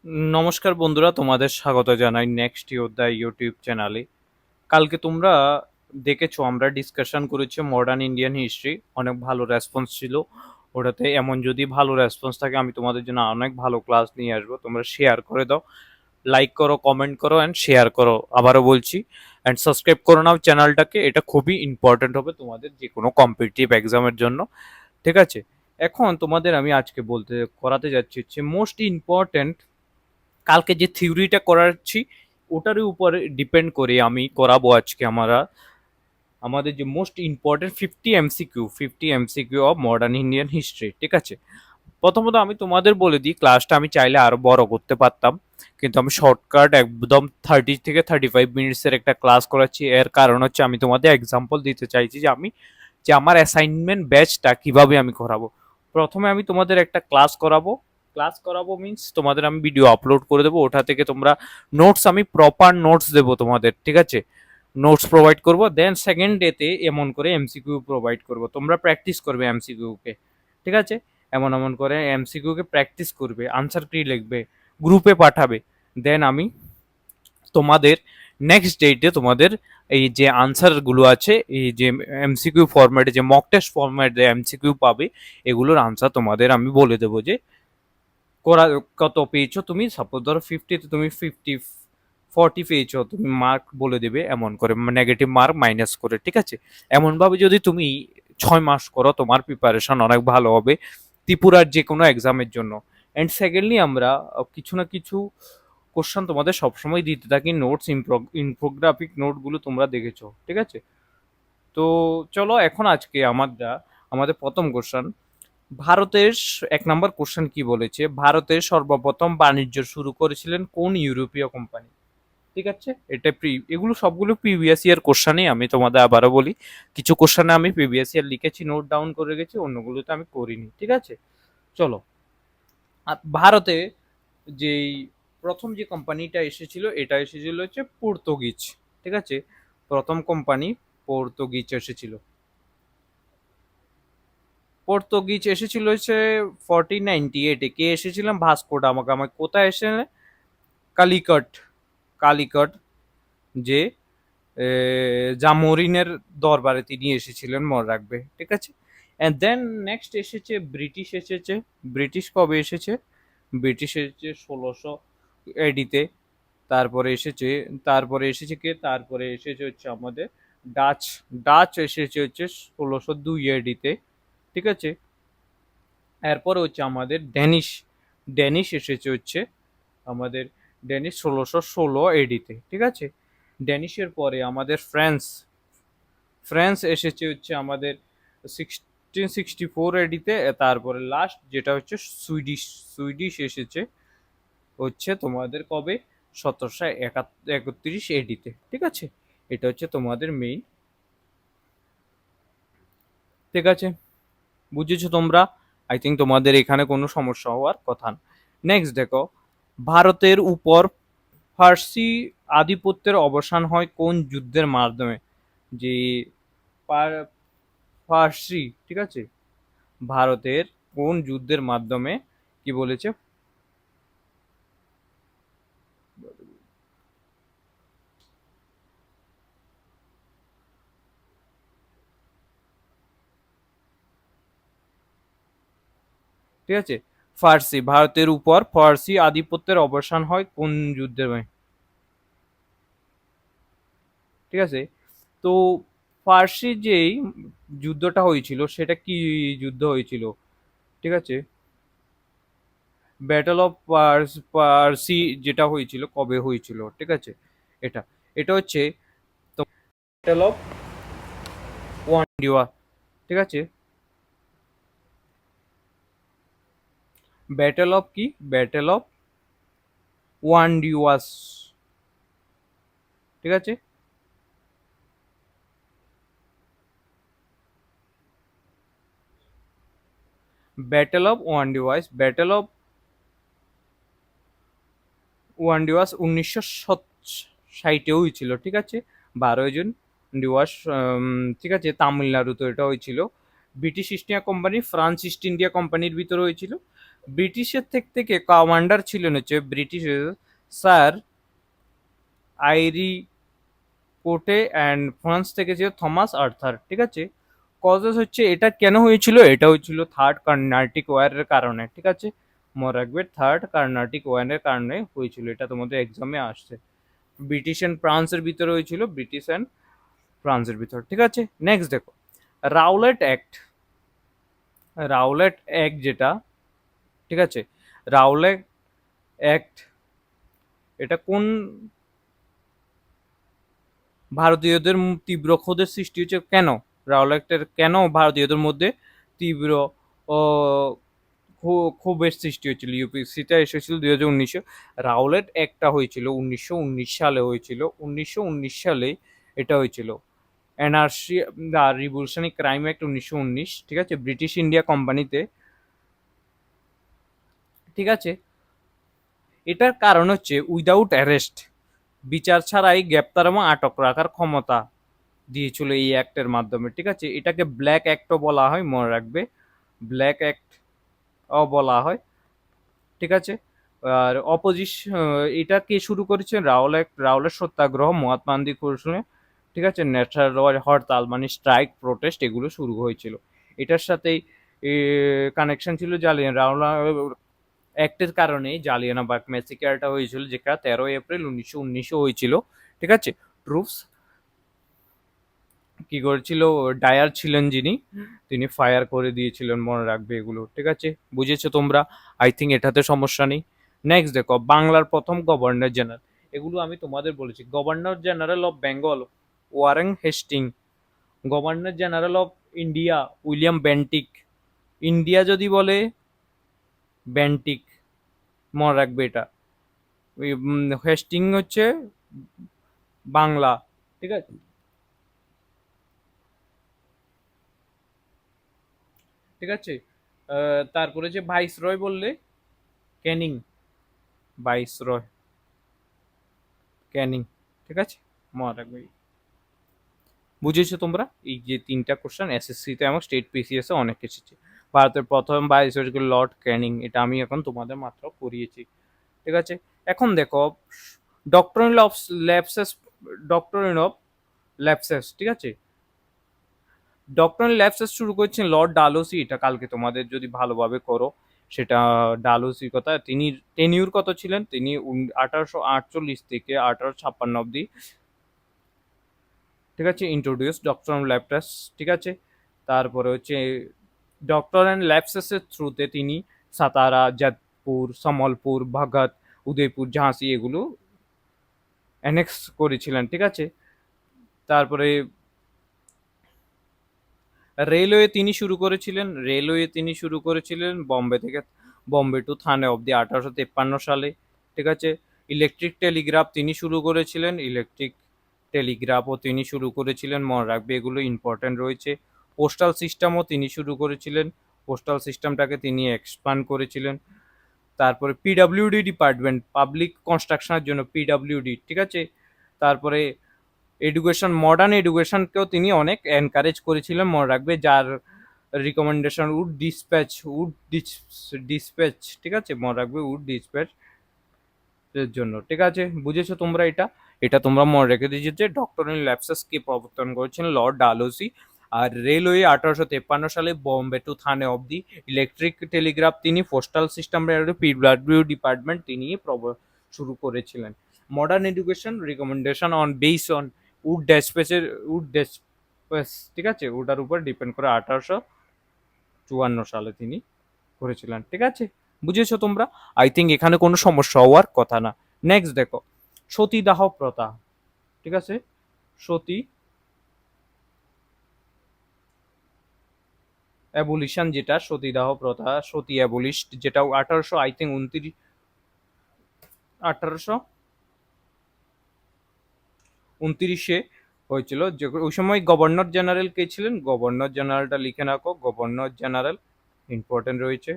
নমস্কার বন্ধুরা, তোমাদের স্বাগত জানাই নেক্সট ইয়োদ্ধা ইউটিউব চ্যানেলে। কালকে তোমরা দেখেছো আমরা ডিসকাশন করেছি মডার্ন ইন্ডিয়ান হিস্ট্রি, অনেক ভালো রেসপন্স ছিল ওটাতে। এমন যদি ভালো রেসপন্স থাকে আমি তোমাদের জন্য অনেক ভালো ক্লাস নিয়ে আসবো। তোমরা শেয়ার করে দাও, লাইক করো, কমেন্ট করো অ্যান্ড শেয়ার করো। আবারও বলছি, অ্যান্ড সাবস্ক্রাইব করে নাও চ্যানেলটাকে। এটা খুবই ইম্পর্টেন্ট হবে তোমাদের যে কোনো কম্পিটিটিভ এক্সামের জন্য, ঠিক আছে? এখন তোমাদের আমি আজকে করাতে যাচ্ছি হচ্ছে মোস্ট ইম্পর্টেন্ট। কালকে যে থিওরিটা করাচ্ছি ওটার উপরে ডিপেন্ড করে আমি করাবো আজকে আমাদের যে most important 50 MCQ of modern Indian history, ঠিক আছে? প্রথমত আমি তোমাদের বলে দিই, ক্লাসটা আমি চাইলে আরো বড় করতে পারতাম, কিন্তু আমি শর্টকাট একদম 30 থেকে 35 মিনিটসের একটা ক্লাস করাচ্ছি। এর কারণ হচ্ছে আমি তোমাদের এক্সাম্পল দিতে চাইছি যে আমার অ্যাসাইনমেন্ট ব্যাচটা কিভাবে আমি করাবো। প্রথমে আমি তোমাদের একটা ক্লাস করাবো মিন্স তোমাদের আমি ভিডিও আপলোড করে দেবো, ওটা থেকে তোমরা নোটস, আমি প্রপার নোটস দেবো তোমাদের, ঠিক আছে? নোটস প্রোভাইড করবো। দেন সেকেন্ড ডেতে এমন করে এমসিকিউ প্রোভাইড করবো, তোমরা প্র্যাকটিস করবে এমসিকিউ কে, ঠিক আছে? এমন এমন করে এমসিকিউ কে প্র্যাকটিস করবে, আনসার কি লিখবে, গ্রুপে পাঠাবে। দেন আমি তোমাদের নেক্সট ডেটে তোমাদের এই যে আনসারগুলো আছে, এই যে এমসিকিউ ফরম্যাটে, যে মক টেস্ট ফরম্যাটে এমসিকিউ পাবে, এগুলোর আনসার তোমাদের আমি বলে দেবো যে করা কত পেয়েছো তুমি। সাপোজ ধরো 50তে তুমি 40 পেয়েছো, তুমি মার্ক বলে দেবে এমন করে, নেগেটিভ মার্ক মাইনাস করে, ঠিক আছে? এমনভাবে যদি তুমি 6 মাস করো, তোমার প্রিপারেশন অনেক ভালো হবে ত্রিপুরার যে কোনো এক্সামের জন্য। অ্যান্ড সেকেন্ডলি আমরা কিছু না কিছু কোশ্চেন তোমাদের সবসময় দিতে থাকি, নোটস, ইনফোগ্রাফিক নোটগুলো তোমরা দেখেছো, ঠিক আছে? তো চলো এখন আজকে আমাদের প্রথম কোশ্চেন। ভারতের 1 নম্বর কোশ্চেন কি বলেছে, ভারতের সর্বপ্রথম বাণিজ্য শুরু করেছিলেন কোন ইউরোপীয় কোম্পানি? ঠিক আছে, এগুলো সবগুলো প্রিভিয়াস ইয়ার কোশ্চেনই। আমি তোমাদের আবারও বলি, কিছু কোশ্চেনে আমি প্রিভিয়াস ইয়ার লিখেছি, নোট ডাউন করে গেছি, অন্যগুলোতে আমি করিনি, ঠিক আছে? চলো, আর ভারতে যেই প্রথম যে কোম্পানিটা এসেছিল, এটা এসেছিল হচ্ছে পর্তুগিজ, ঠিক আছে? প্রথম কোম্পানি পর্তুগিজ এসেছিল। পর্তুগিজ এসেছিল হচ্ছে 1498-এ। কে এসেছিলাম? Vasco da Gama. কোথায় এসেছিলেন? কালিকট। কালিকট, যে জামোরিনের দরবারে তিনি এসেছিলেন, মনে রাখবে, ঠিক আছে? অ্যান্ড দেন নেক্সট এসেছে ব্রিটিশ এসেছে। ব্রিটিশ কবে এসেছে? ব্রিটিশ এসেছে 1600 এডিতে। তারপরে এসেছে কে? তারপরে এসেছে হচ্ছে আমাদের ডাচ। ডাচ এসেছে হচ্ছে 1602 এডিতে, ঠিক আছে? এরপরে হচ্ছে আমাদের ড্যানিশ। ড্যানিশ এসেছে হচ্ছে আমাদের ড্যানিশ 1616 এডিতে, ঠিক আছে? ড্যানিশের পরে আমাদের ফ্রান্স। ফ্রান্স এসেছে হচ্ছে আমাদের 1664 এডিতে। তারপরে লাস্ট যেটা হচ্ছে সুইডিশ। সুইডিশ এসেছে হচ্ছে তোমাদের কবে? 1731 এডিতে, ঠিক আছে? এটা হচ্ছে তোমাদের মেইন, ঠিক আছে? বুঝেছো তোমরা? আই থিঙ্ক তোমাদের এখানে কোনো সমস্যা হওয়ার কথা না। নেক্সট দেখো, ভারতের উপর ফার্সি আধিপত্যের অবসান হয় কোন যুদ্ধের মাধ্যমে? যে ফার্সি, ঠিক আছে, ভারতের কোন যুদ্ধের মাধ্যমে কি বলেছে? ঠিক আছে, ভারতের উপর ফার্সি আধিপত্যের অবসান হয় কোন যুদ্ধের মাধ্যমে? ঠিক আছে, তো ফার্সি যেই যুদ্ধটা হয়েছিল সেটা কি যুদ্ধ হয়েছিল? ঠিক আছে, ব্যাটল অফ পার্সি যেটা হয়েছিল কবে হয়েছিল? ঠিক আছে, এটা এটা হচ্ছে ব্যাটল অফ ওয়ান্ডিওয়া, ঠিক আছে? ব্যাটল অফ কি? ব্যাটল অফ ওয়ান্ডিওয়াস, ঠিক আছে? ব্যাটল অফ ওয়ান্ডিওয়াস, ব্যাটল অফ ওয়ান্ডিওয়াস 1960 হয়েছিল, ঠিক আছে? 12 জন ডিওয়াস, ঠিক আছে, তামিলনাড়ুতে এটা হয়েছিল। British east India company, France east India কোম্পানির ভিতরে হয়েছিল। ব্রিটিশের থেকে কমান্ডার ছিলেন হচ্ছে ব্রিটিশের স্যার আইরি কোটে অ্যান্ড ফ্রান্স থেকে ছিল থমাস আর্থার। ঠিক আছে, কজেস হচ্ছে এটা কেন হয়েছিল, এটা হয়েছিল থার্ড কার্নাটিক ওয়ারের কারণে। ঠিক আছে, মনে রাখবে থার্ড কার্নাটিক ওয়ারের কারণে হয়েছিল, এটা তোমাদের এক্সামে আসছে। ব্রিটিশ অ্যান্ড ফ্রান্সের ভিতরে হয়েছিল, ব্রিটিশ অ্যান্ড ফ্রান্সের ভিতরে। ঠিক আছে, নেক্সট দেখো রাউলেট অ্যাক্ট। রাউলেট অ্যাক্ট যেটা, ঠিক আছে, রাউলেট অ্যাক্ট এটা কোন ভারতীয়দের তীব্র ক্ষোভের সৃষ্টি হচ্ছে কেন, রাওলাটের কেন ভারতীয়দের মধ্যে তীব্র ও ক্ষোভের সৃষ্টি হয়েছিল, ইউপিসিটা এসেছিল 2019-এ। রাওলেট একটা হয়েছিল 1919 সালে, হয়েছিল 1919 সালে এটা হয়েছিল। এনআরসি দা রিভলিউশনারি ক্রাইম অ্যাক্ট 1919, ঠিক আছে, ব্রিটিশ ইন্ডিয়া কোম্পানিতে। ঠিক আছে, এটার কারণ হচ্ছে উইদাউট অ্যারেস্ট, বিচার ছাড়াই গ্রেপ্তার এবং আটক রাখার ক্ষমতা দিয়েছিল এই অ্যাক্টের মাধ্যমে। ঠিক আছে, এটাকে ব্ল্যাক অ্যাক্টও বলা হয়, মনে রাখবে ব্ল্যাক অ্যাক্ট ও বলা হয়। ঠিক আছে, আর অপোজিশন এটা কে শুরু করেছে, রাওলের সত্যাগ্রহ, মহাত্মা গান্ধী করেছিলেন। ঠিক আছে, ন্যাশনাল হরতাল মানে স্ট্রাইক প্রোটেস্ট এগুলো শুরু হয়েছিল। এটার সাথেই কানেকশন ছিল জালিয়ান রাওলা অ্যাক্টের কারণে জালিয়ানাবাগ ম্যাসেকারটা হয়েছিল, যেটা 13 এপ্রিল 1919 হয়েছিল। ঠিক আছে, ট্রুপস কি করেছিল, ডায়ার ছিলেন যিনি, তিনি ফায়ার করে দিয়েছিলেন, মনে রাখবে এগুলো। ঠিক আছে, বুঝেছো তোমরা? আই থিঙ্ক এটাতে সমস্যা নেই। নেক্সট দেখো বাংলার প্রথম গভর্নর জেনারেল, এগুলো আমি তোমাদের বলেছি। Governor general of Bengal Warren Hastings, governor general of India William Bentinck, India যদি বলে বেন্টিক, মনে রাখবে এটা। হেস্টিং হচ্ছে বাংলা। ঠিক আছে, ঠিক আছে, তারপরে যে ভাইস রয় বললে ক্যানিং, ভাইস রয় ক্যানিং। ঠিক আছে, মনে রাখবে। বুঝেছো তোমরা? এই যে তিনটা কোশ্চেন এসএসসিতে এবং স্টেট পিসিএস এ অনেক এসেছে। ভারতের প্রথম ভাইস রয় লর্ড ক্যানিং, এটা আমি এখন তোমাদের মাত্র করিয়েছি। ঠিক আছে, এখন দেখো ডক্টরিন অফ ল্যাপসেস, ডক্টরিন অফ ল্যাপসেস। ঠিক আছে, ডক্টরিন ল্যাপসেস শুরু করছেন লর্ড ডালহৌসি, এটা কালকে তোমাদের যদি ভালোভাবে করো সেটা ডালহৌসির কথা। তিনি টেনিউর কত ছিলেন, তিনি 1848 থেকে 1856 অব্দি। ঠিক আছে, ইন্ট্রোডিউস ডক্টর অ্যান্ড ল্যাপটাস। ঠিক আছে, তারপরে হচ্ছে ডক্টর অ্যান্ড ল্যাপসাসের থ্রুতে তিনি সাতারা, যাদবপুর, সম্বলপুর, ভগৎ, উদয়পুর, ঝাঁসি এগুলো অ্যানেক্স করেছিলেন। ঠিক আছে, তারপরে রেলওয়ে তিনি শুরু করেছিলেন, রেলওয়ে তিনি শুরু করেছিলেন বম্বে থেকে, বম্বে টু থানে অব্দি 1853 সালে। ঠিক আছে, ইলেকট্রিক টেলিগ্রাফ তিনি শুরু করেছিলেন, ইলেকট্রিক টেলিগ্রাফও তিনি শুরু করেছিলেন, মনে রাখবে এগুলো ইম্পর্টেন্ট রয়েছে। পোস্টাল সিস্টেমও তিনি শুরু করেছিলেন, পোস্টাল সিস্টেমটাকে তিনি এক্সপান্ড করেছিলেন। তারপরে পিডাব্লিউডি ডিপার্টমেন্ট, পাবলিক কনস্ট্রাকশনের জন্য পিডাব্লিউডি। ঠিক আছে, তারপরে এডুকেশন, মডার্ন এডুকেশনকেও তিনি অনেক এনকারেজ করেছিলেন, মনে রাখবে, যার রিকমেন্ডেশন উড ডিসপ্যাচ। ঠিক আছে, মনে রাখবে উড ডিসপ্যাচ এর জন্য। ঠিক আছে, বুঝেছো তোমরা? এটা এটা তোমরা মনে রেখে দিয়েছো যে ডক্টরিন ল্যাপসাস কে প্রবর্তন করেছেন, লর্ড ডালহৌসি। আর রেলওয়ে 1853 সালে বম্বে টু থানে অব্দি, ইলেকট্রিক টেলিগ্রাফ তিনি, পোস্টাল সিস্টেম পিডব্লিউ ডিপার্টমেন্ট তিনি শুরু করেছিলেন। Modern education recommendation on base on Wood ডেসপেসের, উড ডেসপেস, ঠিক আছে, ওটার উপর ডিপেন্ড করে 1854 সালে তিনি করেছিলেন। ঠিক আছে, বুঝেছো তোমরা? আই থিঙ্ক এখানে কোনো সমস্যা হওয়ার কথা না। নেক্সট দেখো সতীদাহ প্রথা। ঠিক আছে, সতী অ্যাবলিশন, যেটা সতীদাহ প্রথা, সতী অ্যাবলিশড, যেটা 1800 আই থিঙ্ক 1829 হয়েছিল। যে ওই সময় গভর্নর জেনারেল কে ছিলেন, গভর্নর জেনারেলটা লিখে রাখো, গভর্নর জেনারেল ইম্পর্টেন্ট রয়েছে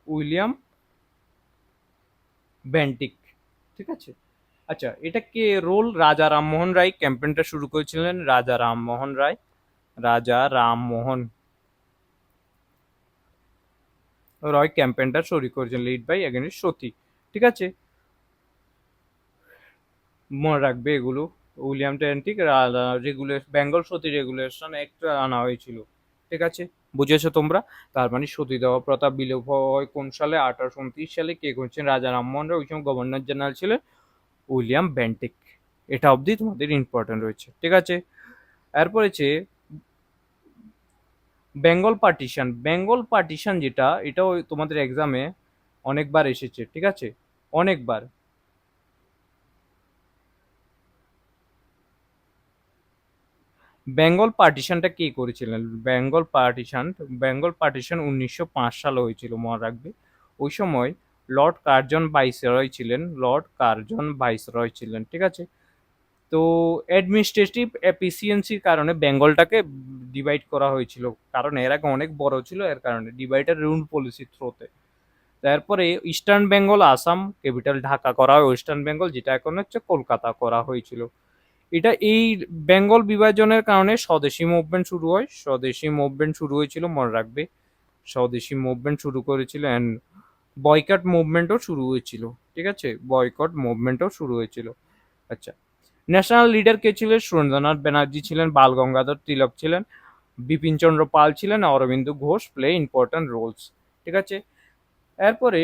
উইলিয়াম বেন্টিক। ঠিক আছে, আচ্ছা, এটা কে রোল, রাজা রামমোহন রায় ক্যাম্পেইনটা শুরু করেছিলেন, রাজা রামমোহন রায়, রাজা রামমোহন রয় ক্যাম্পেনটা সই করেছেন, লিড বাই এগেনস্ট সতী। ঠিক আছে, মনে রাখবে এগুলো। উইলিয়াম টেন্টিক বেঙ্গল সতী রেগুলেশন একটা আনা হয়েছিল। ঠিক আছে, বুঝেছো তোমরা? তার মানে সতীদাহ প্রথা বিলোপ হয় কোন সালে? 1829 সালে। কে করছেন? রাজা রামমোহন রায়, ওই সময় গভর্নর জেনারেল ছিলেন উইলিয়াম বেন্টিক। এটা অবধি তোমাদের ইম্পর্টেন্ট রয়েছে। ঠিক আছে, এরপর হচ্ছে বেঙ্গল পার্টিশন। বেঙ্গল পার্টিশন যেটা, এটাও তোমাদের এক্সামে অনেকবার এসেছে। ঠিক আছে, অনেকবার। বেঙ্গল পার্টিশনটা কে করেছিলেন? বেঙ্গল পার্টিশন 1905 সালে হয়েছিল, মনে রাখবে। ওই সময় লর্ড কার্জন ভাইসরয় ছিলেন, লর্ড কার্জন ভাইসরয় ছিলেন। ঠিক আছে, তো অ্যাডমিনিস্ট্রেটিভ এফিসিয়েন্সির কারণে বেঙ্গলটাকে ডিভাইড করা হয়েছিল, কারণ এর আগে অনেক বড় ছিল, এর কারণে ডিভাইডেড রুল পলিসির থ্রোতে। তারপরে ইস্টার্ন বেঙ্গল, আসাম ক্যাপিটাল ঢাকা করা হয়, ওয়েস্টার্ন বেঙ্গল যেটা এখন হচ্ছে কলকাতা করা হয়েছিল। এটা এই বেঙ্গল বিভাজনের কারণে স্বদেশী মুভমেন্ট শুরু হয়। স্বদেশী মুভমেন্ট শুরু হয়েছিল, মনে রাখবে। স্বদেশী মুভমেন্ট শুরু করেছিল অ্যান্ড বয়কট মুভমেন্টও শুরু হয়েছিল। ঠিক আছে, বয়কট মুভমেন্টও শুরু হয়েছিল। আচ্ছা, ন্যাশনাল লিডার কে ছিলেন? সুরেন্দ্রনাথ ব্যানার্জি ছিলেন, বাল গঙ্গাধর তিলক ছিলেন, বিপিন চন্দ্র পাল ছিলেন, Aurobindo Ghosh play important roles. ঠিক আছে, এরপরে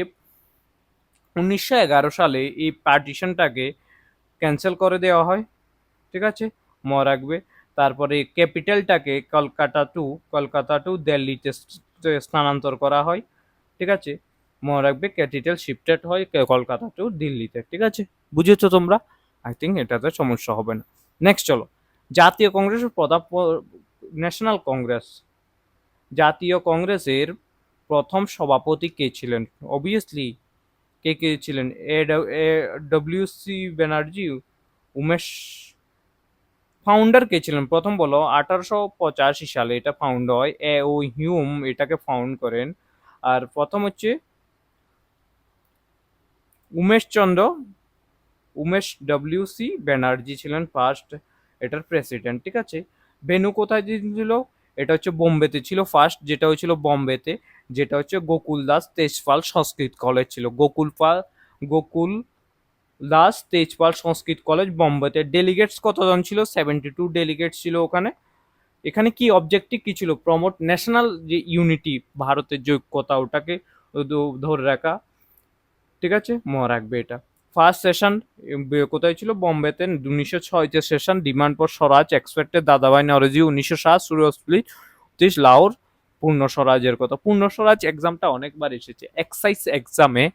1911 সালে এই পার্টিশনটাকে ক্যান্সেল করে দেওয়া হয়। ঠিক আছে, মনে রাখবে। তারপরে ক্যাপিটালটাকে কলকাতা টু দিল্লিতে স্থানান্তর করা হয়। ঠিক আছে, মনে রাখবে, ক্যাপিটাল শিফটেড হয় কলকাতা টু দিল্লিতে। ঠিক আছে, বুঝেছো তোমরা? আই থিঙ্ক এটাতে সমস্যা হবে না। নেক্সট চলো, জাতীয় কংগ্রেসের ন্যাশনাল কংগ্রেস। জাতীয় কংগ্রেসের প্রথম সভাপতি কে ছিলেন? অবভিয়াসলি কে কে ছিলেন? W C Banerjee, Umesh. Founder কে ছিলেন প্রথম বলো? 1885 সালে এটা ফাউন্ড হয়। ও হিউম এটাকে ফাউন্ড করেন। আর প্রথম হচ্ছে উমেশ চন্দ্র, ডব্লিউ সি ব্যানার্জি ছিলেন ফার্স্ট এটার প্রেসিডেন্ট। ঠিক আছে, ভেনু কোথায় ছিল? এটা হচ্ছে বোম্বেতে ছিল ফার্স্ট, যেটা হয়েছিল বোম্বেতে, যেটা হচ্ছে গোকুল দাস তেজপাল সংস্কৃত কলেজ ছিল। গোকুল দাস তেজপাল সংস্কৃত কলেজ, বোম্বেতে। ডেলিগেটস কতজন ছিল? 72 ডেলিগেটস ছিল ওখানে। এখানে কি অবজেক্টিভ কি ছিল? প্রমোট ন্যাশনাল যে ইউনিটি, ভারতের যে ঐক্যতা, ওটাকে ধরে রাখা। ঠিক আছে, মনে রাখবে এটা। ফার্স্ট সেশন কোথায় ছিল? বোম্বেতে। 1906 session, demand for Swaraj expected দাদাভাই নওরোজি। 1907 সুরজপ্রীত লাহোর, পূর্ণ স্বরাজের কথা। পূর্ণ স্বরাজ এক্সামটা অনেকবার এসেছে এক্সাইজ এক্সামে।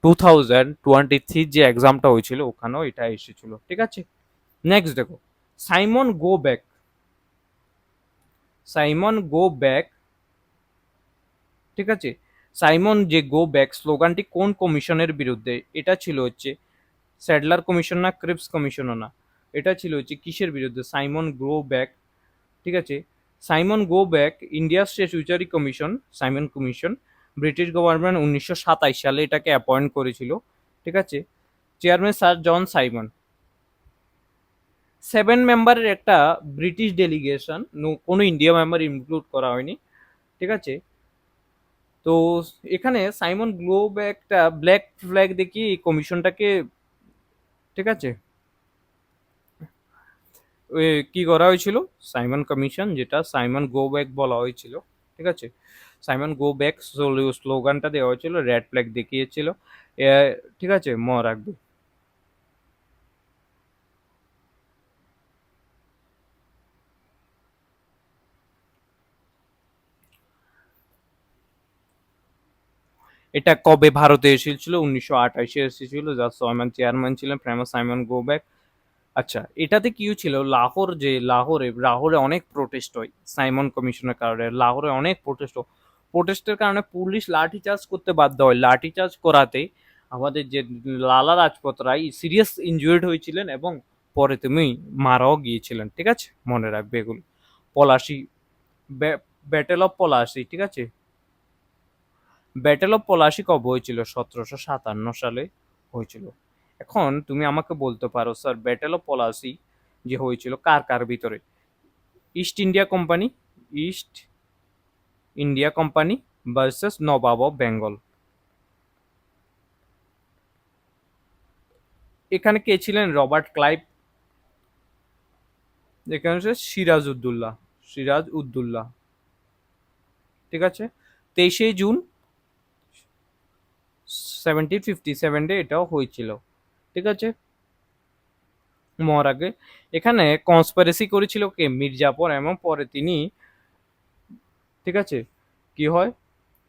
2023 যে এক্সামটা হয়েছিল ওখানেও এটা এসেছিল। ঠিক আছে, নেক্সট দেখো, Simon go back. Simon go back. ঠিক আছে, সাইমন যে গো ব্যাক স্লোগানটি কোন কমিশনের বিরুদ্ধে? এটা ছিল হচ্ছে স্যাডলার কমিশন না, ক্রিপস কমিশনও না। এটা ছিল হচ্ছে কিসের বিরুদ্ধে? Simon go back. ঠিক আছে, Simon go back India statutory commission, Simon commission. British government 1927 সালে এটাকে অ্যাপয়েন্ট করেছিল। ঠিক আছে, চেয়ারম্যান স্যার জন সাইমন। 7 মেম্বারের একটা ব্রিটিশ ডেলিগেশন, কোনো ইন্ডিয়া মেম্বার ইনক্লুড করা হয়নি। ঠিক আছে, তো এখানে সাইমন গ্লোব একটা ব্ল্যাক ফ্ল্যাগ দেখিয়ে এই কমিশনটাকে, ঠিক আছে, কি করা হয়েছিল? সাইমন কমিশন, যেটা সাইমন গো ব্যাক বলা হয়েছিল। ঠিক আছে, সাইমন গো ব্যাক স্লোগানটা দেওয়া হয়েছিল, রেড ফ্ল্যাগ দেখিয়েছিল। ঠিক আছে, মনে রাখবে। এটা কবে ভারতে এসেছিল? 1928 এসেছিল, যার চেয়ারম্যান ছিলেন ফেমাস সাইমন গো ব্যাক। আচ্ছা, এটাতে কি হয়েছিল? লাহোরে অনেক প্রোটেস্ট হয় সাইমন কমিশনের কারণে। লাহোরে অনেক প্রোটেস্টের কারণে পুলিশ লাঠিচার্জ করতে বাধ্য হয়। লাঠিচার্জ করাতে আমাদের যে লালা রাজপথ রায় সিরিয়াস ইনজুর্ড হয়েছিলেন এবং পরে তুমি মারাও গিয়েছিলেন। ঠিক আছে, মনে রাখবে এগুলো। Palashi, battle of Palashi. ঠিক আছে, ব্যাটেল অফ পলাশি কবে হয়েছিল? 1757 সালে হয়েছিল। এখন তুমি আমাকে বলতে পারো, স্যার ব্যাটেল অফ পলাশি যে হয়েছিল কার কার ভিতরে? East India company, east India Company versus Nawab of Bengal. এখানে কে ছিলেন? Robert Clive. এখানে হচ্ছে সিরাজউদ্দৌলা, সিরাজ উদ্দৌলা। ঠিক আছে, 23শে জুন 1757 এটাও হয়েছিল। ঠিক আছে, মরার আগে এখানে কনস্পিরেসি করেছিল কে? মির্জাফর, এবং পরে তিনি, ঠিক আছে, কি হয়,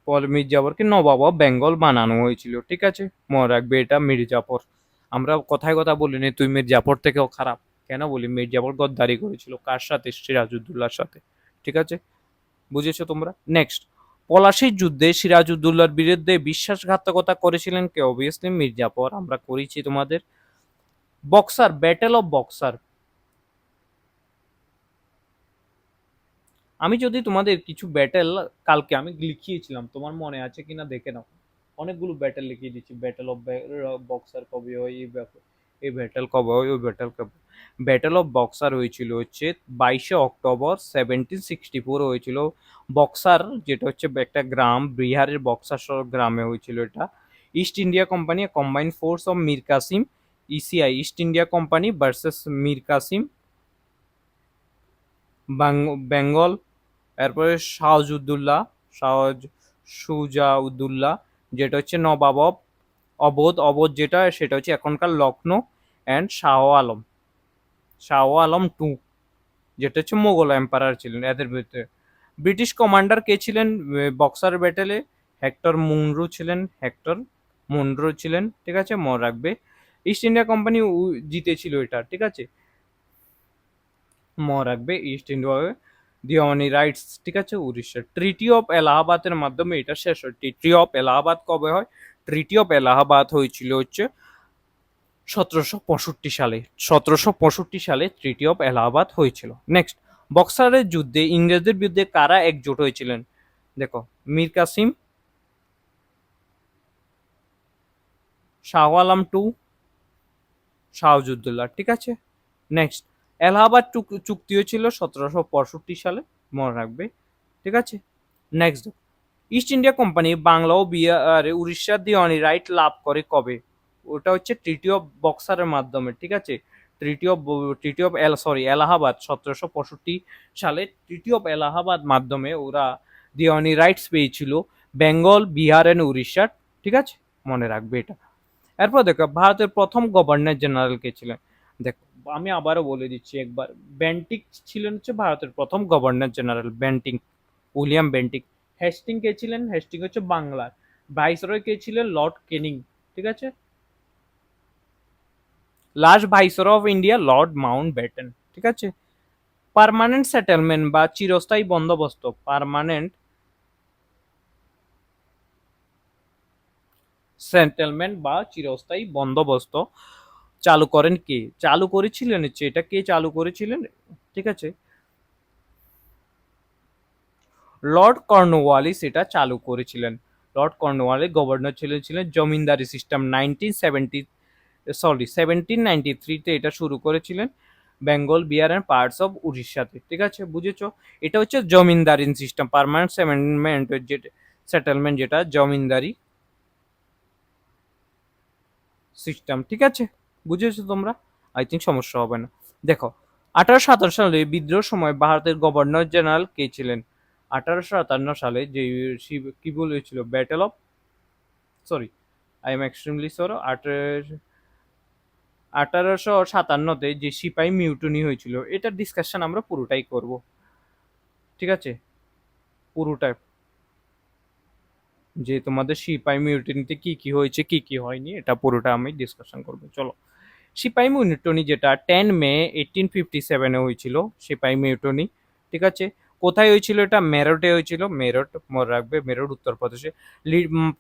পরে মির্জাফরকে নবাব অফ বেঙ্গল বানানো হয়েছিল। ঠিক আছে, মনে রাখবে এটা মির্জাফর। আমরা কথায় কথা বলি নি তুই মির্জাফর থেকেও খারাপ, কেন বলি? মির্জাফর গদ্দারি করেছিল কার সাথে? সিরাজউদ্দৌলার সাথে। ঠিক আছে, বুঝেছো তোমরা? নেক্সট, পলাশির যুদ্ধে সিরাজউদ্দৌলার বিরুদ্ধে বিশ্বাসঘাতকতা করেছিলেন কে? অবভিয়াসলি মির্জাফর। আমরা করেছি তোমাদের। Boxer, battle of boxer. আমি যদি তোমাদের কিছু ব্যাটেল কালকে আমি লিখিয়েছিলাম, তোমার মনে আছে কিনা দেখে নাও। অনেকগুলো ব্যাটেল লিখিয়ে দিচ্ছি। ব্যাটেল অফ বক্সার কবে হয়, এই ব্যাটেল কবে হয়, ওই ব্যাটেল কবে। ব্যাটেল অফ বক্সার হয়েছিল হচ্ছে 22শে অক্টোবর 1764 হয়েছিল। বক্সার যেটা হচ্ছে একটা গ্রাম, বিহারের বক্সার শহর গ্রামে হয়েছিল এটা। East India Company, combined force of Mir Qasim, ECI, East India Company versus Mir Qasim, Bengal. এরপরে শাহজুদ্দুল্লাহ, শাহজ সুজাউদ্দৌলা, যেটা হচ্ছে নবাব অফ অবোধ, অবোধ যেটা সেটা হচ্ছে এখনকার লখনৌ। অ্যান্ড শাহ আলম, শাহ আলম টু, যেটা হচ্ছে মোগল এম্পায়ার ছিলেন। এদের ভিতরে ব্রিটিশ কমান্ডার কে ছিলেন বক্সার ব্যাটেলে? হেক্টর মুনরো ছিলেন, হেক্টর মুনরো ছিলেন। ঠিক আছে, মনে রাখবে। ইস্ট ইন্ডিয়া কোম্পানি জিতেছিল এটা। ঠিক আছে, মনে রাখবে ইস্ট ইন্ডিয়া দিওয়ানি রাইটস। ঠিক আছে, উড়িষ্যা। ট্রিটি অফ এলাহাবাদের মাধ্যমে এটা শেষ হয়। ট্রিটি অফ এলাহাবাদ কবে হয়? ট্রিটি অফ এলাহাবাদ হয়েছিল হচ্ছে 1765 সালে। 1765 সালে ট্রিটি অফ এলাহাবাদ হয়েছিল। নেক্সট, বক্সারের যুদ্ধে ইংরেজদের বিরুদ্ধে কারা একজোট হয়েছিলেন? দেখো, মীর কাসিম, শাহ আলম টু, শাহজুদ্দৌলা। ঠিক আছে, নেক্সট, এলাহাবাদ চুক্তি হয়েছিল 1765 সালে, মনে রাখবে। ঠিক আছে, next, East India company Bangla ও বিহারে উড়িষ্যার দিওয়ানি রাইট লাভ করে কবে? ওটা হচ্ছে ট্রিটি অফ বক্সারের মাধ্যমে। ঠিক আছে, ট্রিটি অফ এলাহাবাদ 1765 সালে ট্রিটি অফ এলাহাবাদ মাধ্যমে ওরা দিওয়ানি রাইটস পেয়েছিল বেঙ্গল, বিহার এন্ড উড়িষ্যার। ঠিক আছে, মনে রাখবে এটা। এরপর দেখো, ভারতের প্রথম গভর্নর জেনারেল কে ছিলেন? দেখো, আমি আবারও বলে দিচ্ছি একবার। বেন্টিক ছিলেন হচ্ছে ভারতের প্রথম governor general, Bentinck, William Bentinck. Hasting কে ছিলেন? হেস্টিং হচ্ছে বাংলার। ভাইসরয় কে ছিলেন? Lord Canning. ঠিক আছে, last viceroy of India Lord Mountbatten. ঠিক আছে, পার্মানেন্ট সেটেলমেন্ট বা চিরস্থায়ী বন্দোবস্ত, পার্মানেন্ট সেটেলমেন্ট বা চিরস্থায়ী বন্দোবস্ত চালু করেন কে? চালু করেছিলেন হচ্ছে, এটা কে চালু করেছিলেন? ঠিক আছে, লর্ড কর্নওয়ালিস এটা চালু করেছিলেন। লর্ড কর্নওয়ালিস গভর্নর ছিলেন জমিদারি সিস্টেম 1793-তে এটা শুরু করেছিলেন Bengal, Bihar and parts of উড়িষ্যাতে। ঠিক আছে, বুঝেছো? এটা হচ্ছে জমিদারি সিস্টেম, পার্মানেন্ট সেটেলমেন্ট, যেটা সেটেলমেন্ট, যেটা জমিদারি সিস্টেম। ঠিক আছে, বুঝেছো তোমরা? আই থিঙ্ক সমস্যা হবে না। দেখো, 1857 সালে বিদ্রোহ সময় ভারতের গভর্নর জেনারেল কে ছিলেন? 1857 সালে যে কি বলেছিল, battle of, sorry, I am extremely sorry, 1857-তে যে সিপাহি মিউটনি হয়েছিল, এটা ডিসকাশন আমরা পুরোটাই করব। ঠিক আছে, পুরোটাই, যে তোমাদের সিপাহি মিউটনিতে কি কি হয়েছে কি কি হয়নি, এটা পুরোটা আমি ডিসকাশন করব। চলো, সিপাহি মিউটনি যেটা 10 মে 1857 হয়েছিল, সিপাহি মিউটনি। ঠিক আছে, কোথায় হয়েছিল? এটা মেরঠে হয়েছিল। মেরঠ, মনে রাখবে, মেরঠ উত্তরপ্রদেশে।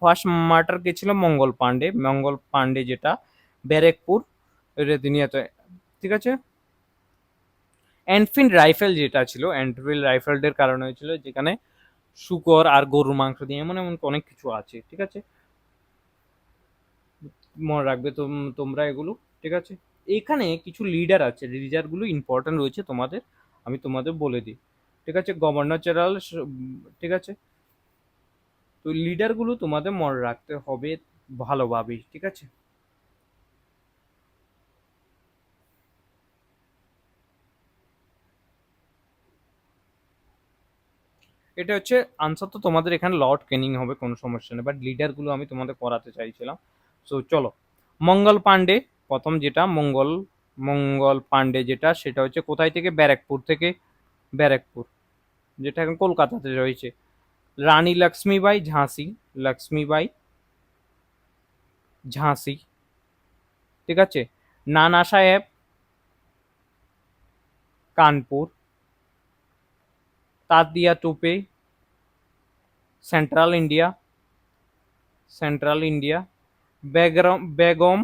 ফার্স্ট মার্টার কে ছিল? মঙ্গল পান্ডে। মঙ্গল পান্ডে যেটা ব্যারেকপুর রেদিনিয়াতে। ঠিক আছে, এনফিল্ড রাইফেল যেটা ছিল, এনফিল্ড রাইফেলের কারণে হয়েছিল, যেখানে শুকর আর গরুর মাংস দিয়ে এমন এমন অনেক কিছু আছে। ঠিক আছে, মনে রাখবে তোমরা এগুলো। ঠিক আছে, এখানে কিছু লিডার আছে, লিডারগুলো ইম্পর্টেন্ট রয়েছে তোমাদের, আমি তোমাদের বলে দিই। ঠিক আছে, গভর্নর জেনারেল, ঠিক আছে, তো লিডারগুলো তোমাদের মনে রাখতে হবে ভালোভাবেই, ঠিক আছে? এটা হচ্ছে আনসার, তো তোমাদের এখানে লর্ড কেনিং হবে, কোনো সমস্যা নেই, বাট লিডারগুলো আমি তোমাদের করাতে চাইছিলাম। সো চলো, মঙ্গল পান্ডে প্রথম, যেটা মঙ্গল মঙ্গল পান্ডে যেটা, সেটা হচ্ছে কোথায় থেকে, ব্যারাকপুর থেকে, ব্যারাকপুর, যেটা এখন কলকাতাতে রয়েছে। রানী লক্ষ্মীবাই ঝাঁসি, লক্ষ্মীবাই ঝাঁসি, ঠিক আছে। Nana Sahib Kanpur, Tatya Tope central India, central India. Begum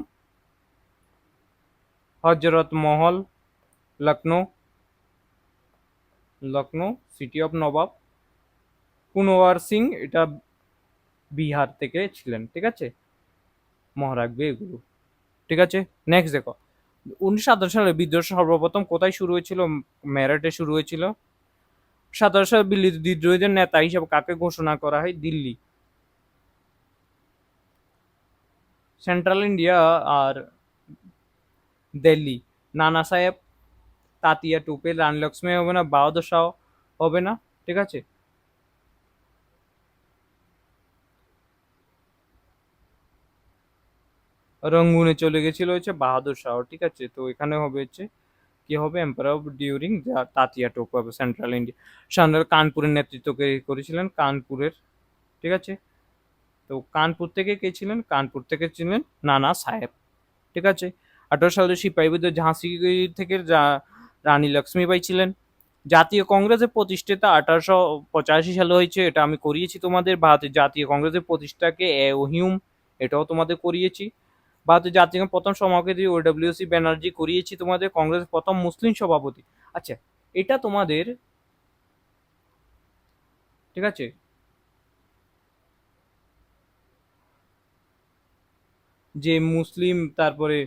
Hazrat Mahal Lucknow, Lucknow city of Nawab. Kunwar Singh, এটা বিহার থেকে ছিলেন, ঠিক আছে, মনে রাখবে এগুলো, ঠিক আছে। নেক্সট দেখো, 1917 সালে বিদ্রোহ সর্বপ্রথম কোথায় শুরু হয়েছিল? মেরঠে শুরু হয়েছিল। 17 সালে বিদ্রোহীদের নেতা হিসেবে কাকে ঘোষণা করা হয়? দিল্লি, সেন্ট্রাল ইন্ডিয়া আর দিল্লি। নানা সাহেব, তাতিয়া টুপে, রানী লক্ষ্মী হবে না, বাহাদুর শাহ হবে না, ঠিক আছে। রঙ্গুনে চলে গেছিল হচ্ছে বাহাদুর শাহ, ঠিক আছে। তো এখানে হবে হচ্ছে কি হবে, এম্পায়ার ডিউরিং তাতিয়া টোপ হবে সেন্ট্রাল ইন্ডিয়া। সান্দাল কানপুরের নেতৃত্ব করেছিলেন, কানপুরের, ঠিক আছে। তো কানপুর থেকে কে ছিলেন? কানপুর থেকে ছিলেন নানা সাহেব, ঠিক আছে। 18 সালে সিপাহী বিদ্রোহ, ঝাঁসি থেকে রানী লক্ষ্মীবাই ছিলেন। জাতীয় কংগ্রেসের প্রতিষ্ঠাতা 1885 সালে হয়েছে, এটা আমি করিয়েছি তোমাদের। ভারতের জাতীয় কংগ্রেসের প্রতিষ্ঠাকে হিউম, এটাও তোমাদের করিয়েছি। ভারতের জাতীয় প্রথম সভাপতি OWC ব্যানার্জি করিয়েছি তোমাদের। কংগ্রেসের প্রথম মুসলিম সভাপতি, আচ্ছা, এটা তোমাদের, ঠিক আছে। যে মুসলিম, তারপরে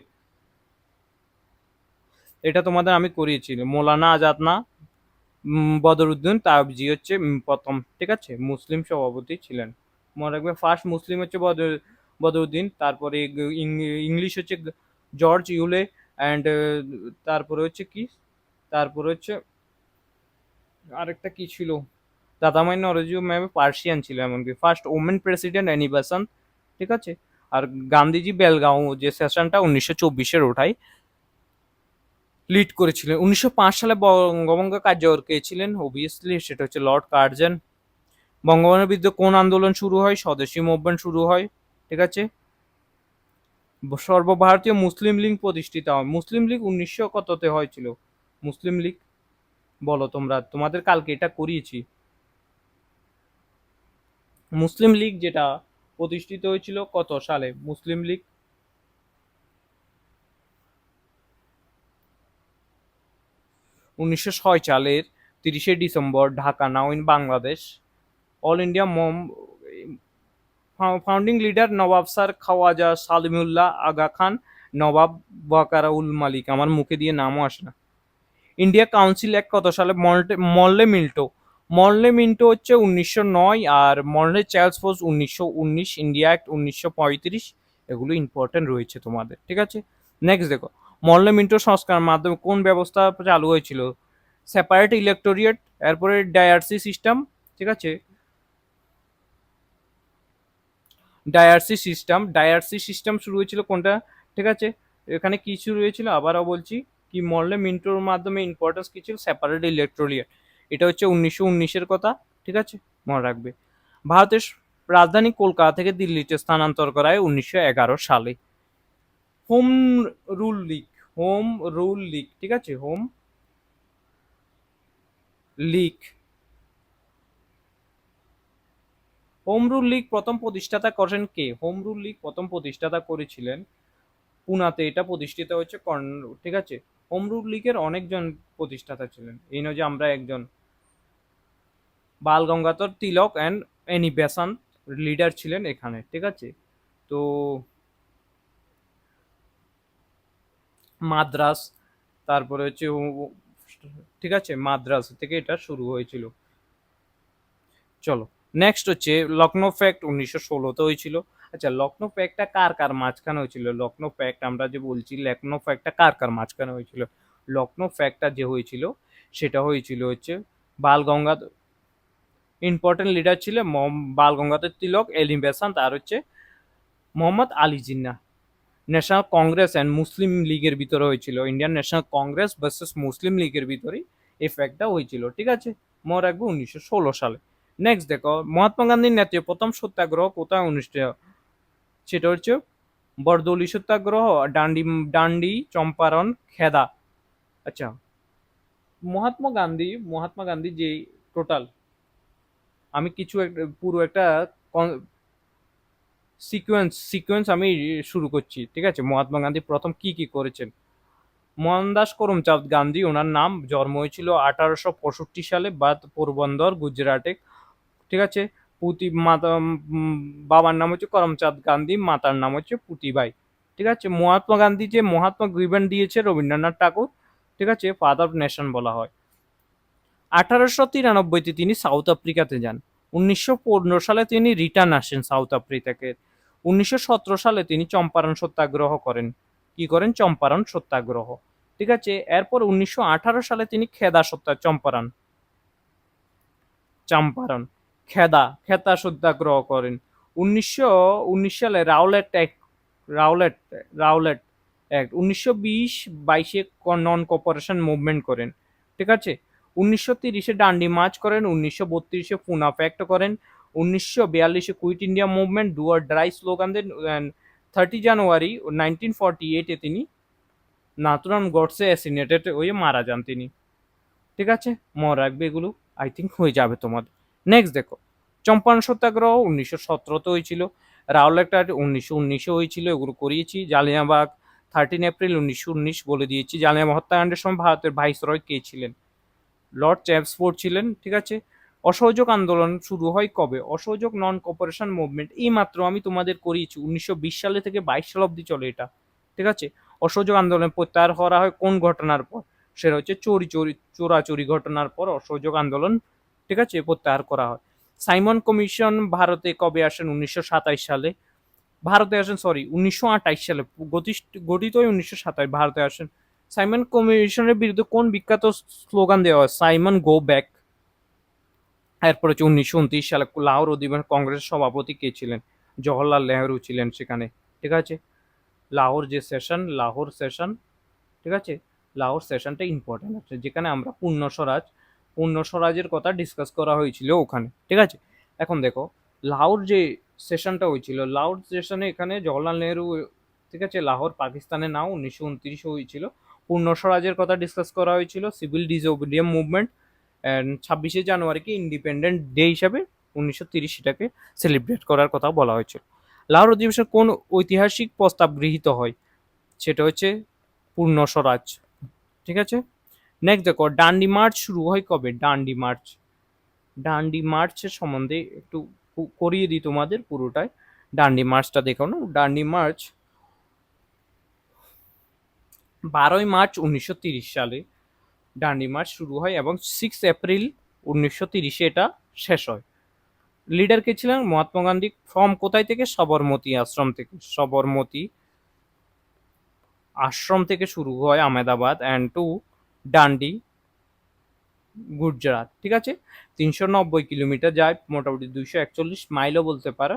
এটা তোমাদের আমি করিয়েছি, মৌলানা আজাদ না, বদরুদ্দিন তাবজি হচ্ছে প্রথম, ঠিক আছে, মুসলিম সভাপতি ছিলেন। মনে রাখবে, ফার্স্ট মুসলিম হচ্ছে বদরুদ্দিন, তারপরে ইংলিশ হচ্ছে জর্জ ইউলে, অ্যান্ড তারপরে হচ্ছে কি, তারপরে হচ্ছে আরেকটা কি ছিল, দাদামাই নরজিও ম্যাম পার্সিয়ান ছিল এমনকি। First women president Annie Besant, ঠিক আছে। আর গান্ধীজি বেলগাঁও যে সেশনটা 1924-এর ওঠাই লিড করেছিলেন। 1905 সালে বঙ্গভঙ্গ কার্যকর কে ছিলেন? অবভিয়াসলি সেটা হচ্ছে লর্ড কার্জন। বঙ্গবন্ধুর বিরুদ্ধে কোন আন্দোলন শুরু হয়? স্বদেশী মুভমেন্ট শুরু হয়, ঠিক আছে। সর্বভারতীয় মুসলিম লীগ প্রতিষ্ঠিত হয়। মুসলিম লীগ 1900 কততে হয়েছিল? মুসলিম লীগ বলো তোমরা, তোমাদের কালকে এটা করিয়েছি। মুসলিম লীগ যেটা প্রতিষ্ঠিত হয়েছিল কত সালে? মুসলিম লীগ 1906 সালের 30শে December, Dhaka, now in Bangladesh. All India founding leader Nawab sir Khawaja Salimullah Aga Khan, Nawab Waqarul Malik, আমার মুখে দিয়ে নামও আসে না। ইন্ডিয়া কাউন্সিল এক কত সালে? মরলে মিন্টো, মরলে মিন্টো হচ্ছে 1909, আর মরলে চার্লস ফোর্স 1919, ইন্ডিয়া অ্যাক্ট 1935। এগুলো ইম্পর্টেন্ট রয়েছে তোমাদের, ঠিক আছে। নেক্সট দেখো, মরলে মিন্টো সংস্কারের মাধ্যমে কোন ব্যবস্থা চালু হয়েছিল? সেপারেট ইলেকটোরিয়েট, এরপরে ডায়ার্সি সিস্টেম, ঠিক আছে। ডায়ার্সি সিস্টেম শুরু হয়েছিল কোনটা, ঠিক আছে। এখানে কি শুরু হয়েছিল আবারও বলছি, কি মরলে মিন্টোর মাধ্যমে ইম্পর্টেন্স কি ছিল? সেপারেট ইলেকট্রোলিয়েট, এটা হচ্ছে 1919-এর কথা, ঠিক আছে, মনে রাখবে। ভারতের রাজধানী কলকাতা থেকে দিল্লিতে স্থানান্তর করা হয় 1911 সালে। Home rule League, home rule League, ঠিক আছে, home League, home rule League প্রথম প্রতিষ্ঠাতা করেন কে? হোম রুল লীগ প্রথম প্রতিষ্ঠাতা করেছিলেন পুনাতে, এটা প্রতিষ্ঠিত হচ্ছে ঠিক আছে। হোম রুল লীগের অনেকজন প্রতিষ্ঠাতা ছিলেন, এই নয় যে আমরা একজন। বাল গঙ্গাধর তিলক অ্যান্ড এনি বেসান্ত লিডার ছিলেন এখানে, ঠিক আছে। তো মাদ্রাস, তারপরে হচ্ছে ঠিক আছে, মাদ্রাস থেকে এটা শুরু হয়েছিল। চলো, নেক্সট হচ্ছে লখনৌ ফ্যাক্ট 1916-তে হয়েছিল। আচ্ছা, লখনৌ ফ্যাক্টটা কার কার মাঝখানে হয়েছিল? লখনৌ ফ্যাক্ট আমরা যে বলছি, লখনৌ ফ্যাক্টটা কার কার মাঝখানে হয়েছিল? লখনৌ ফ্যাক্টটা যে হয়েছিল সেটা হয়েছিল হচ্ছে বাল গঙ্গাধর, ইম্পর্টেন্ট লিডার ছিল বাল গঙ্গাধর তিলক, এলিম বেসান্ত, আর হচ্ছে মোহাম্মদ আলী জিন্নাহ। ন্যাশনাল কংগ্রেস অ্যান্ড মুসলিম লীগের ভিতরে হয়েছিল, ইন্ডিয়ান ন্যাশনাল কংগ্রেস ভার্সেস মুসলিম লীগের ভিতরে এই ফ্যাক্টটা হয়েছিল। ঠিক আছে, মনে রাখবো 1916 সালে। নেক্সট দেখো, মহাত্মা গান্ধীর নেতৃত্বে প্রথম সত্যাগ্রহ কোথায় অনুষ্ঠিত? সেটা হচ্ছে বরদৌলি সত্যাগ্রহ, ডান্ডি ডান্ডি চম্পারণ, খেদা। আচ্ছা, মহাত্মা গান্ধী যে টোটাল, আমি কিছু একটা পুরো একটা সিকোয়েন্স আমি শুরু করছি। ঠিক আছে, মহাত্মা গান্ধী প্রথম কি কি করেছেন। মোহনদাস করমচাঁদ গান্ধী, ওনার নাম, জন্ম হয়েছিল 1865 সালে, বাদ পোরবন্দর, গুজরাটে। ঠিক আছে, পুতি মাতা, বাবার নাম হচ্ছে করমচাঁদ গান্ধী, মাতার নাম হচ্ছে পুতিবাই। ঠিক আছে, মহাত্মা গান্ধী যে মহাত্মা গ্রিভেন দিয়েছে রবীন্দ্রনাথ ঠাকুর, ঠিক আছে, ফাদার অফ নেশন বলা হয়। 1893-তে তিনি সাউথ আফ্রিকাতে যান। 1915 সালে তিনি রিটার্ন আসেন সাউথ আফ্রিকাকে। 1917 সালে তিনি চম্পারণ সত্যাগ্রহ করেন। কি করেন? চম্পারণ সত্যাগ্রহ। ঠিক আছে, এরপর 1918 সালে তিনি খেদা চম্পারণ খেতা সত্যাগ্রহ করেন। 1919 সালে রাউলেট রাউলেট অ্যাক্ট 1920-22 নন কোঅপারেশন মুভমেন্ট করেন। ঠিক আছে, 1930-এ ডান্ডি মার্চ করেন, 1932-এ পুনা ফ্যাক্ট করেন, 1942-এ quit India movement, do or die slogan দেন, 30 জানুয়ারি 1948-এ তিনি নাথুরাম গডসে অ্যাসিনেটেড হয়ে মারা যান তিনি। ঠিক আছে, মনে রাখবে এগুলো, আই থিঙ্ক হয়ে যাবে তোমাদের। নেক্সট দেখো, চম্পারণ সত্যাগ্রহ 1917-তে হয়েছিল, রাওলাট 1919-এ হয়েছিল, এগুলো করিয়েছি। জালিয়ানবাগ 13 এপ্রিল 1919 বলে দিয়েছি। জালিয়ানবাগ হত্যাকাণ্ডের সময় ভারতের ভাইসরয় কে ছিলেন? লর্ড চ্যামসফোর্ড ছিলেন। ঠিক আছে, অসহযোগ আন্দোলন শুরু হয় কবে? অসহযোগ নন কোঅপারেশন মুভমেন্ট এই মাত্র আমি তোমাদের করিয়েছি, 1920 সালে থেকে 22 সাল অব্দি চলে এটা। ঠিক আছে, অসহযোগ আন্দোলন প্রত্যাহার করা হয় কোন ঘটনার পর? সেটা হচ্ছে চোরাচুরি ঘটনার পর অসহযোগ আন্দোলন, ঠিক আছে, প্রত্যাহার করা হয়। সাইমন কমিশন ভারতে কবে আসেন? 1927 সালে ভারতে আসেন, সরি 1928 সালে, গঠিত হয় 1927, ভারতে আসেন। সাইমন কমিশনের বিরুদ্ধে কোন বিখ্যাত স্লোগান দেওয়া হয়? Simon go back. এরপর হচ্ছে 1929 সালে লাহোর অধিবেশন, কংগ্রেসের সভাপতি কে ছিলেন? জওহরলাল নেহরু ছিলেন সেখানে। ঠিক আছে, লাহোর সেশন, ঠিক আছে, লাহোর সেশনটা ইম্পর্টেন্ট আছে, যেখানে আমরা পূর্ণ স্বরাজের কথা ডিসকাস করা হয়েছিল ওখানে। ঠিক আছে, এখন দেখো লাহোর যে সেশনটা হয়েছিল, লাহোর সেশনে এখানে জওহরলাল নেহরু, ঠিক আছে, লাহোর পাকিস্তানের নাও 1929 হয়েছিল। পূর্ণ স্বরাজের কথা ডিসকাস করা হয়েছিল, সিভিল ডিসওবিডিয়েন্স মুভমেন্ট, অ্যান্ড 26 জানুয়ারিকে ইন্ডিপেন্ডেন্ট ডে হিসাবে 1930 সেটাকে সেলিব্রেট করার কথা বলা হয়েছিল। লাহোর অধিবেশনে কোন ঐতিহাসিক প্রস্তাব গৃহীত হয়? সেটা হচ্ছে পূর্ণ স্বরাজ। ঠিক আছে, নেক্সট দেখো, ডান্ডি মার্চ শুরু হয় কবে? ডান্ডি মার্চের সম্বন্ধে একটু করিয়ে দিই তোমাদের পুরোটাই। ডান্ডি মার্চটা দেখো না, ডান্ডি মার্চ 12 মার্চ 1930 সালে ডান্ডি মার্চ শুরু হয় এবং 6 এপ্রিল 1930-এ এটা শেষ হয়। লিডার কে ছিলেন? মহাত্মা গান্ধী। ফ্রম কোথায় থেকে? সবরমতী আশ্রম থেকে শুরু হয় আহমেদাবাদ অ্যান্ড টু ডান্ডি, গুজরাট। ঠিক আছে, 390 কিলোমিটার যায়, মোটামুটি 241 মাইলও বলতে পারো।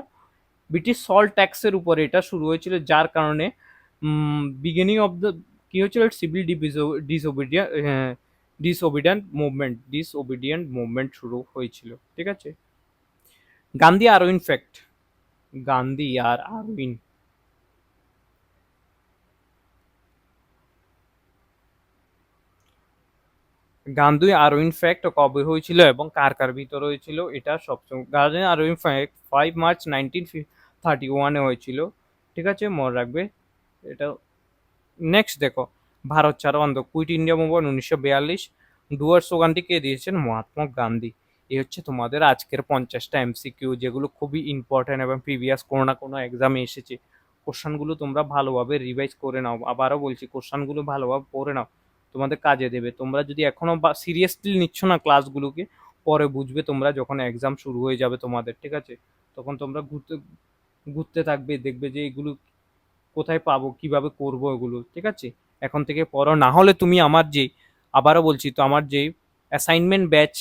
ব্রিটিশ সল্ট ট্যাক্সের উপরে এটা শুরু হয়েছিল, যার কারণে বিগিনিং অফ দ্য কি হয়েছিল, সিভিল ডিসওবিডিয়েন্ট মুভমেন্ট শুরু হয়েছিল। ঠিক আছে, গান্ধী আরউইন ফ্যাক্ট, গান্ধী আর আরউইন, গান্ধী আরউইন ফ্যাক্ট কবে হয়েছিল এবং কার কার ভিতরে হয়েছিল? এটা সবসময় গান্ধী আরউইন ফ্যাক্ট 5 মার্চ 1931-এ হয়েছিল। ঠিক আছে, মনে রাখবে এটা। নেক্সট দেখো, ভারত ছাড়ো আন্দোলন, কুইট ইন্ডিয়া মুভমেন্ট 1942, ডুয়ার স্লোগানটি কে দিয়েছেন? মহাত্মা গান্ধী। এই হচ্ছে তোমাদের আজকের 50টা এমসিকিউ, যেগুলো খুবই ইম্পর্টেন্ট এবং প্রিভিয়াস কোনো না কোনো এক্সামে এসেছে। কোশ্চানগুলো তোমরা ভালোভাবে রিভাইজ করে নাও, আবারও বলছি কোশ্চানগুলো ভালোভাবে পড়ে নাও, তোমাদের কাজে দেবে। তোমরা যদি এখনো সিরিয়াসলি নিচ্ছ না ক্লাসগুলোকে, পরে বুঝবে তোমরা যখন এক্সাম শুরু হয়ে যাবে তোমাদের, ঠিক আছে? তখন তোমরা ঘুরতে ঘুরতে থাকবে, দেখবে যে এগুলো কোথায় পাবো, কিভাবে করব এগুলো, ঠিক আছে? এখন থেকে পড়ো, না হলে তুমি আমার যে, আবারও বলছি তো, আমার যে অ্যাসাইনমেন্ট ব্যাচ,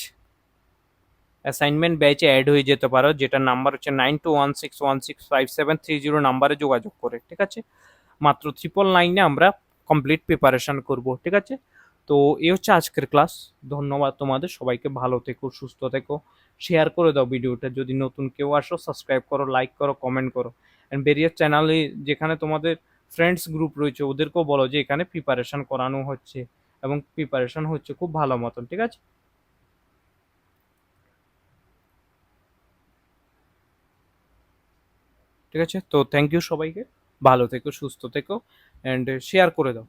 ব্যাচে অ্যাড হয়ে যেতে পারো, যেটার নাম্বার হচ্ছে 9216165730 নাম্বারে যোগাযোগ করে, ঠিক আছে? মাত্র 999-এ আমরা কমপ্লিট প্রিপারেশন করব, ঠিক আছে? তো এই হচ্ছে আজকের ক্লাস। ধন্যবাদ তোমাদের সবাইকে, ভালো থেকো, সুস্থ থেকো। শেয়ার করে দাও ভিডিওটা, যদি নতুন কেউ আসো সাবস্ক্রাইব করো, লাইক করো, কমেন্ট করো। অ্যান্ড বেরিয়ার চ্যানেলে যেখানে তোমাদের ফ্রেন্ডস গ্রুপ রয়েছে ওদেরকেও বলো যে এখানে প্রিপারেশন করানো হচ্ছে এবং প্রিপারেশন হচ্ছে খুব ভালো মতন, ঠিক আছে? ঠিক আছে, তো থ্যাংক ইউ সবাইকে, ভালো থেকো, সুস্থ থেকো, অ্যান্ড শেয়ার করে দাও।